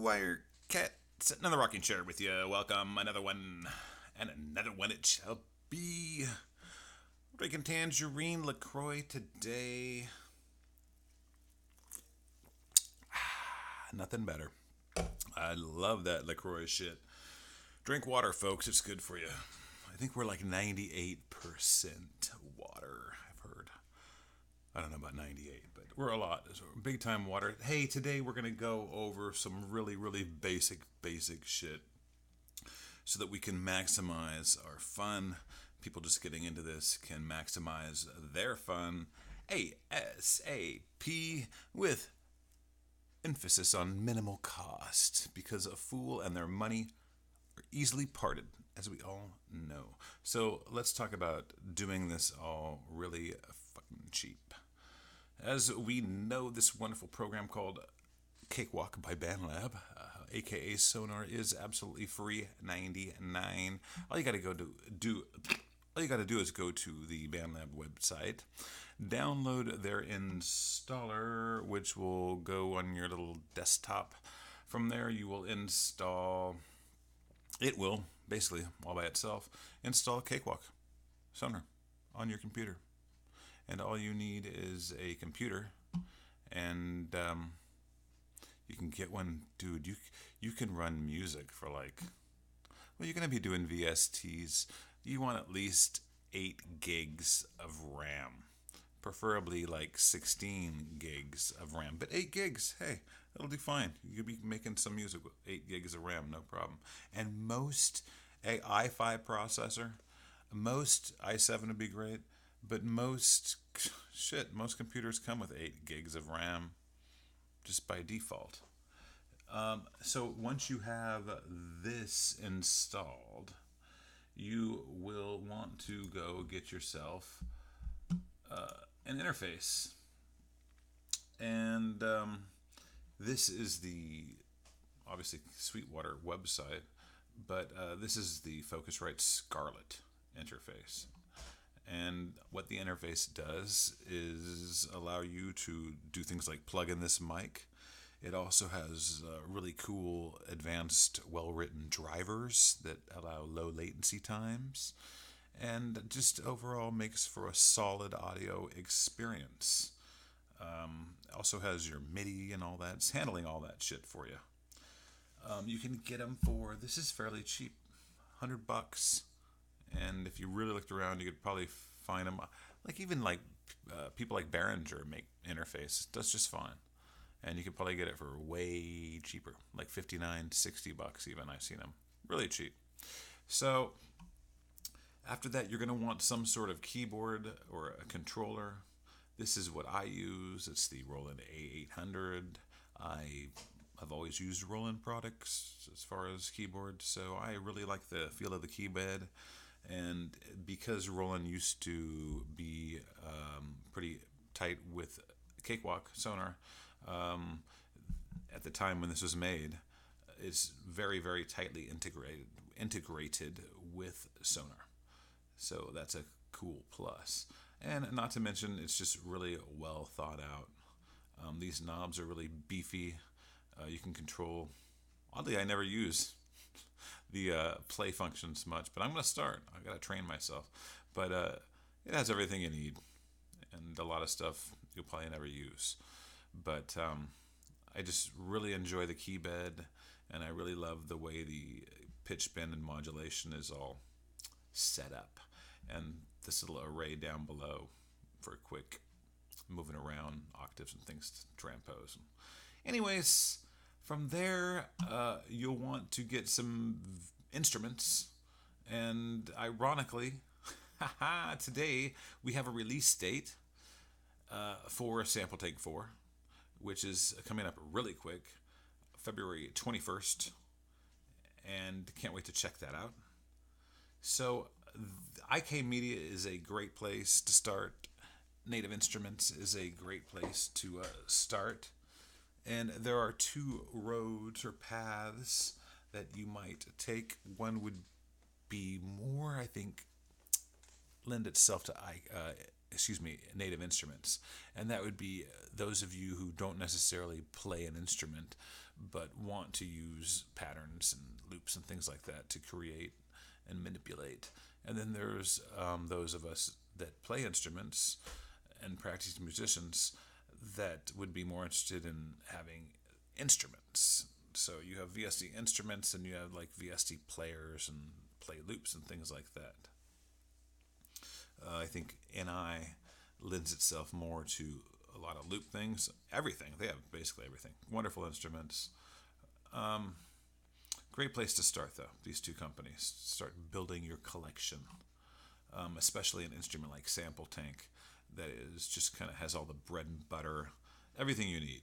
Wire Cat sitting in the rocking chair with you. Welcome, another one, and another one it shall be. Drinking tangerine LaCroix today. Nothing better. I love that LaCroix shit. Drink water, folks. It's good for you. I think we're like 98% water, I've heard. I don't know about 98, but we're a lot. So big time water. Hey, today we're going to go over some really, really basic shit so that we can maximize our fun. People just getting into this can maximize their fun ASAP with emphasis on minimal cost, because a fool and their money are easily parted, as we all know. So let's talk about doing this all really fucking cheap. As we know, this wonderful program called Cakewalk by BandLab, aka Sonar, is absolutely free, 99. All you gotta do is go to the BandLab website, download their installer, which will go on your little desktop. From there, you will install. It will basically, all by itself, install Cakewalk Sonar on your computer. And all you need is a computer, and you can get one, dude. You can run music for like, well, you're gonna be doing VSTs. You want at least 8 gigs of RAM, preferably like 16 gigs of RAM. But 8 gigs, hey, that'll do fine. You could be making some music with 8 gigs of RAM, no problem. And most i5 processor, most i7 would be great. But most computers come with 8 gigs of RAM just by default. So once you have this installed, you will want to go get yourself an interface. And this is the, obviously, Sweetwater website, but this is the Focusrite Scarlett interface. And what the interface does is allow you to do things like plug in this mic. It also has really cool, advanced, well-written drivers that allow low latency times, and just overall makes for a solid audio experience. Also has your MIDI and all that. It's handling all that shit for you. You can get them for, this is fairly cheap, $100. And if you really looked around, you could probably find them. Like even like people like Behringer make interface. It does just fine. And you could probably get it for way cheaper, like $59, $60 even. I've seen them really cheap. So after that, you're going to want some sort of keyboard or a controller. This is what I use. It's the Roland A800. I've always used Roland products as far as keyboard, so I really like the feel of the keypad. And because Roland used to be pretty tight with Cakewalk Sonar, at the time when this was made, it's very, very tightly integrated with Sonar. So that's a cool plus. And not to mention, it's just really well thought out. These knobs are really beefy. You can control. Oddly, I never use the play functions much, but I'm going to start. I've got to train myself. But it has everything you need, and a lot of stuff you'll probably never use. But I just really enjoy the key bed, and I really love the way the pitch bend and modulation is all set up. And this little array down below for quick moving around octaves and things to transpose. Anyways, from there, you'll want to get some instruments. And ironically, today we have a release date for Sample Take 4, which is coming up really quick, February 21st. And can't wait to check that out. So IK Media is a great place to start. Native Instruments is a great place to start. And there are 2 roads or paths that you might take. One would be more, I think, lend itself to native instruments. And that would be those of you who don't necessarily play an instrument but want to use patterns and loops and things like that to create and manipulate. And then there's those of us that play instruments and practice musicians that would be more interested in having instruments. So you have VST instruments and you have like VST players and play loops and things like that. I think NI lends itself more to a lot of loop things. Everything. They have basically everything. Wonderful instruments. Great place to start, though, these two companies. Start building your collection, especially an instrument like Sample Tank that is just kind of has all the bread and butter, everything you need.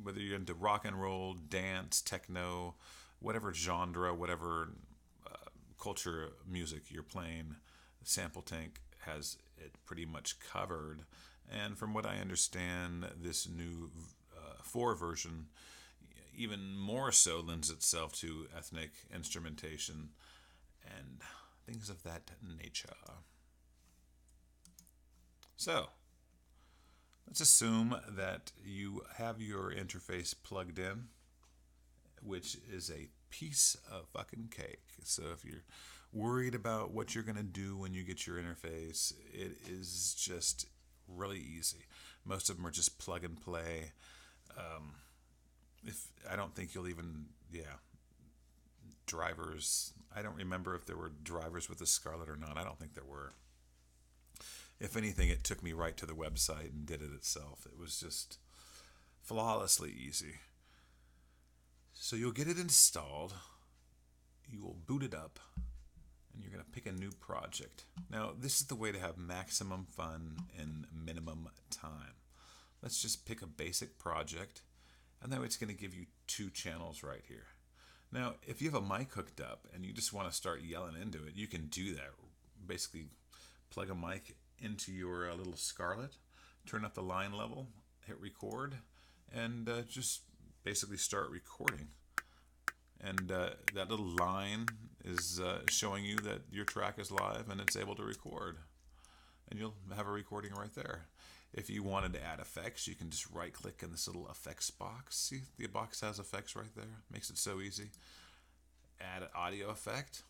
Whether you're into rock and roll, dance, techno, whatever genre, whatever culture music you're playing, Sample Tank has it pretty much covered. And from what I understand, this new 4 version even more so lends itself to ethnic instrumentation and things of that nature. So, let's assume that you have your interface plugged in, which is a piece of fucking cake. So if you're worried about what you're going to do when you get your interface, it is just really easy. Most of them are just plug and play. If I don't think you'll even, drivers. I don't remember if there were drivers with the Scarlett or not. I don't think there were. If anything, it took me right to the website and did it itself. It was just flawlessly easy. So you'll get it installed. You will boot it up. And you're going to pick a new project. Now, this is the way to have maximum fun in minimum time. Let's just pick a basic project. And then it's going to give you 2 channels right here. Now, if you have a mic hooked up and you just want to start yelling into it, you can do that. Basically, plug a mic into your little Scarlett, turn up the line level, hit record, and just basically start recording. And that little line is showing you that your track is live and it's able to record. And you'll have a recording right there. If you wanted to add effects, you can just right-click in this little effects box. See, the box has effects right there. Makes it so easy. Add an audio effect.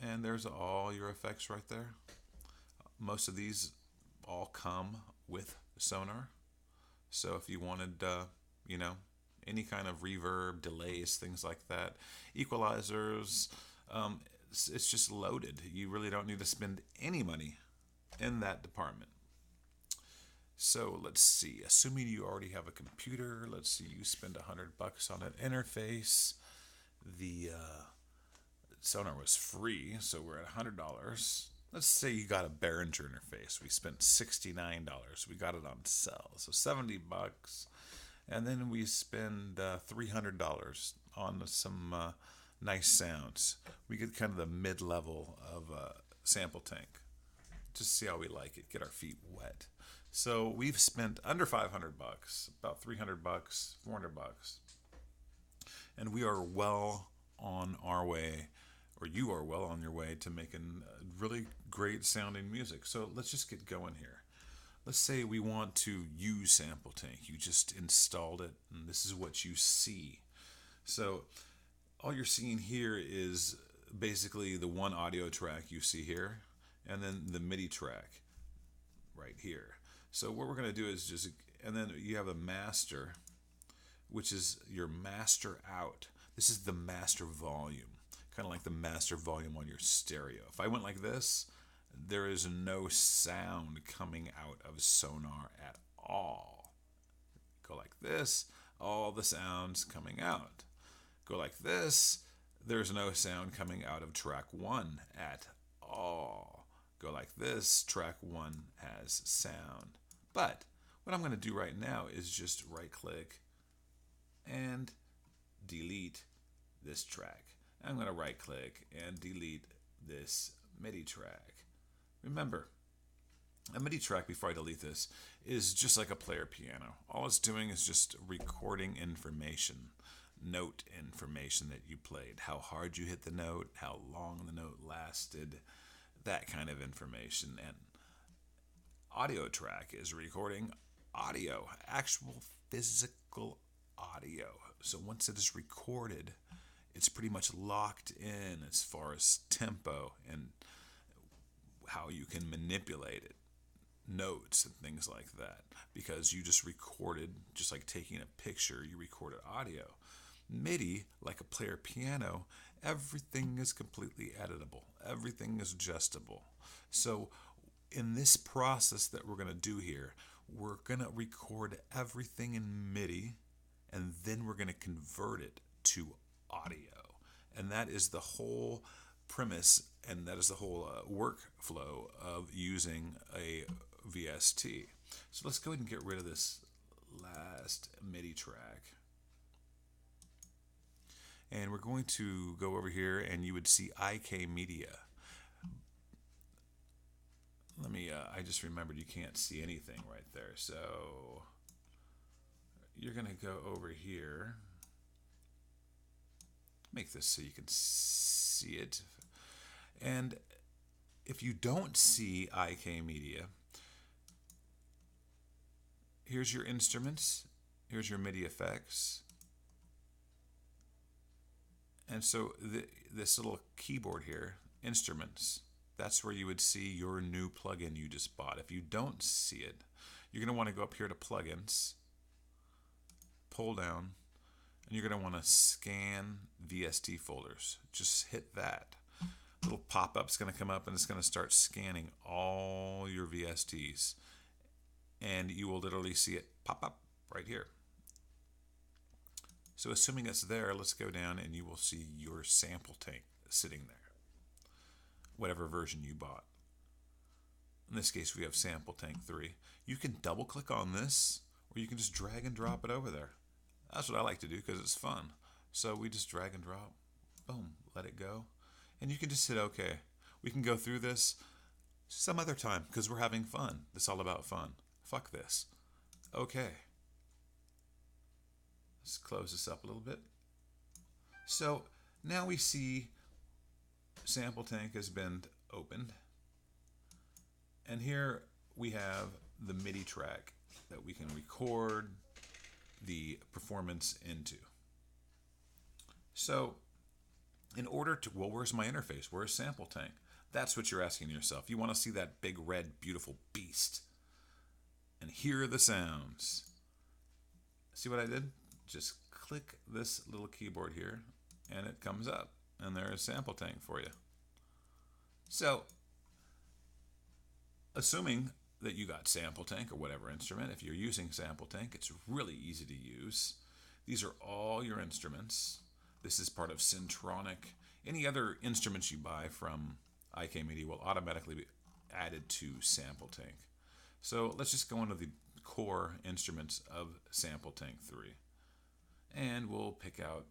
And there's all your effects right there. Most of these all come with Sonar. So if you wanted, any kind of reverb, delays, things like that, equalizers, it's just loaded. You really don't need to spend any money in that department. So let's see, assuming you already have a computer, let's see, you spend $100 on an interface. The Sonar was free, so we're at $100. Let's say you got a Behringer interface. We spent $69. We got it on sale, so $70. And then we spend $300 on some nice sounds. We get kind of the mid-level of Sample Tank. Just see how we like it, get our feet wet. So we've spent under $500, about $300, $400. And we are well on our way, or you are well on your way to making really great sounding music. So let's just get going here. Let's say we want to use Sample Tank. You just installed it, and this is what you see. So all you're seeing here is basically the one audio track you see here, and then the MIDI track right here. So what we're going to do is just, and then you have a master, which is your master out. This is the master volume, kind of like the master volume on your stereo. If I went like this, there is no sound coming out of Sonar at all. Go like this, all the sounds coming out. Go like this, there's no sound coming out of track 1 at all. Go like this, track 1 has sound. But what I'm going to do right now is just right click and delete this track. I'm going to right click and delete this MIDI track. Remember, a MIDI track, before I delete this, is just like a player piano. All it's doing is just recording information, note information that you played, how hard you hit the note, how long the note lasted, that kind of information. And audio track is recording audio, actual physical audio. So once it is recorded, it's pretty much locked in as far as tempo and how you can manipulate it, notes and things like that, because you just recorded, just like taking a picture, you recorded audio. MIDI, like a player piano, everything is completely editable, everything is adjustable. So in this process that we're going to do here, we're going to record everything in MIDI, and then we're going to convert it to audio. And that is the whole premise, and that is the whole workflow of using a VST. So let's go ahead and get rid of this last MIDI track. And we're going to go over here, and you would see IK Media. Let me, I just remembered you can't see anything right there. So you're going to go over here. Make this so you can see it. And if you don't see IK Media, here's your instruments. Here's your MIDI effects. And so this little keyboard here, instruments, that's where you would see your new plugin you just bought. If you don't see it, you're going to want to go up here to plugins, pull down, and you're going to want to scan VST folders. Just hit that. Little pop-up's going to come up, and it's going to start scanning all your VSTs. And you will literally see it pop up right here. So assuming it's there, let's go down and you will see your sample tank sitting there, whatever version you bought. In this case, we have sample tank 3. You can double click on this, or you can just drag and drop it over there. That's what I like to do because it's fun. So we just drag and drop, boom, let it go. And you can just hit OK. We can go through this some other time because we're having fun. It's all about fun. Fuck this. OK. Let's close this up a little bit. So now we see sample tank has been opened. And here we have the MIDI track that we can record the performance into. So in order to, well, where's my interface? Where's sample tank? That's what you're asking yourself. You want to see that big red beautiful beast and hear the sounds. See what I did? Just click this little keyboard here and it comes up, and there's sample tank for you. So assuming that you got sample tank or whatever instrument, if you're using sample tank, it's really easy to use. These are all your instruments. This is part of Syntronic. Any other instruments you buy from IK Media will automatically be added to sample tank. So let's just go into the core instruments of sample tank 3. And we'll pick out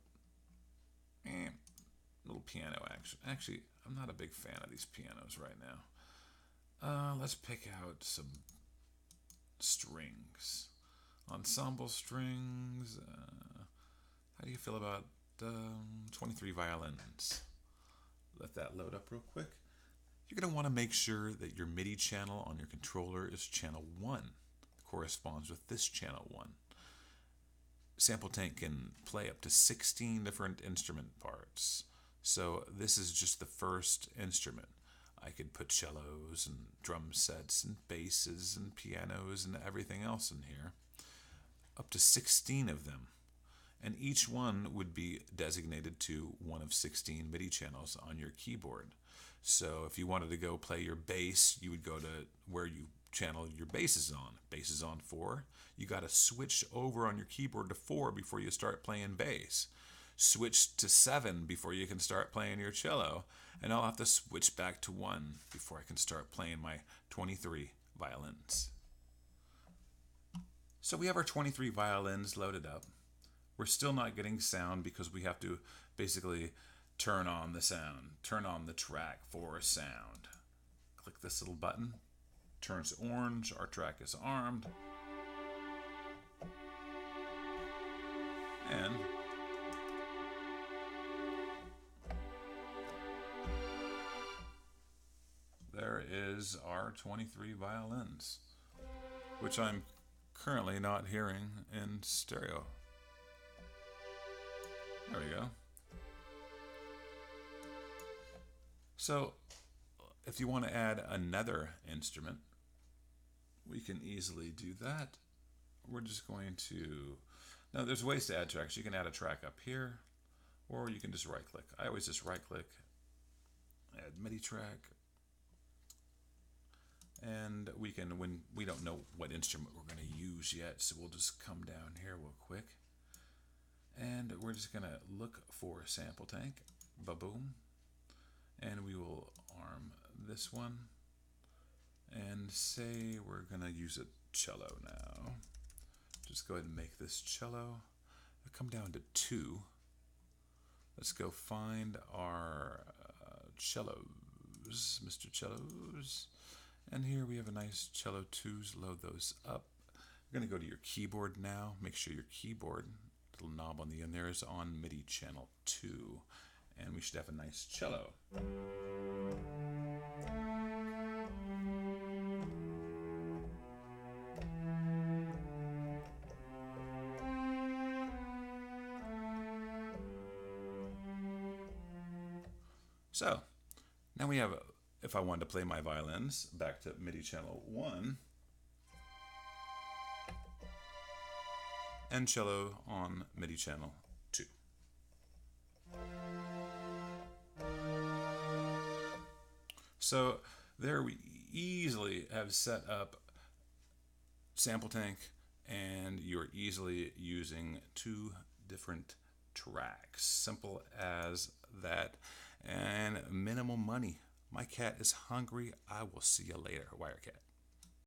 a little piano action. Actually, I'm not a big fan of these pianos right now. Let's pick out some strings. Ensemble strings. How do you feel about 23 violins? Let that load up real quick. You're going to want to make sure that your MIDI channel on your controller is channel 1. It corresponds with this channel 1. Sample tank can play up to 16 different instrument parts. So this is just the first instrument. I could put cellos and drum sets and basses and pianos and everything else in here. Up to 16 of them. And each one would be designated to one of 16 MIDI channels on your keyboard. So if you wanted to go play your bass, you would go to where you channel your bass is on. Bass is on 4. You got to switch over on your keyboard to 4 before you start playing bass. Switch to 7 before you can start playing your cello. And I'll have to switch back to 1 before I can start playing my 23 violins. So we have our 23 violins loaded up. We're still not getting sound because we have to basically turn on the sound, turn on the track for sound. Click this little button, turns orange, our track is armed. And there is is our 23 violins, which I'm currently not hearing in stereo. There we go. So if you want to add another instrument, we can easily do that. We're just going to, now there's ways to add tracks. You can add a track up here, or you can just right click. I always just right click, add MIDI track, and we can, when we don't know what instrument we're going to use yet, so we'll just come down here real quick, and we're just going to look for a sample tank, ba-boom, and we will arm this one, and say we're going to use a cello now. Just go ahead and make this cello. I'll come down to 2. Let's go find our cellos, Mr. Cellos. And here we have a nice cello 2s. Load those up. You're going to go to your keyboard now. Make sure your keyboard, little knob on the end there, is on MIDI channel 2. And we should have a nice cello. So now we have, if I wanted to play my violins, back to MIDI channel 1, and cello on MIDI channel 2. So there we easily have set up sample tank, and you're easily using 2 different tracks. Simple as that. And minimal money. My cat is hungry. I will see you later, Wirecat.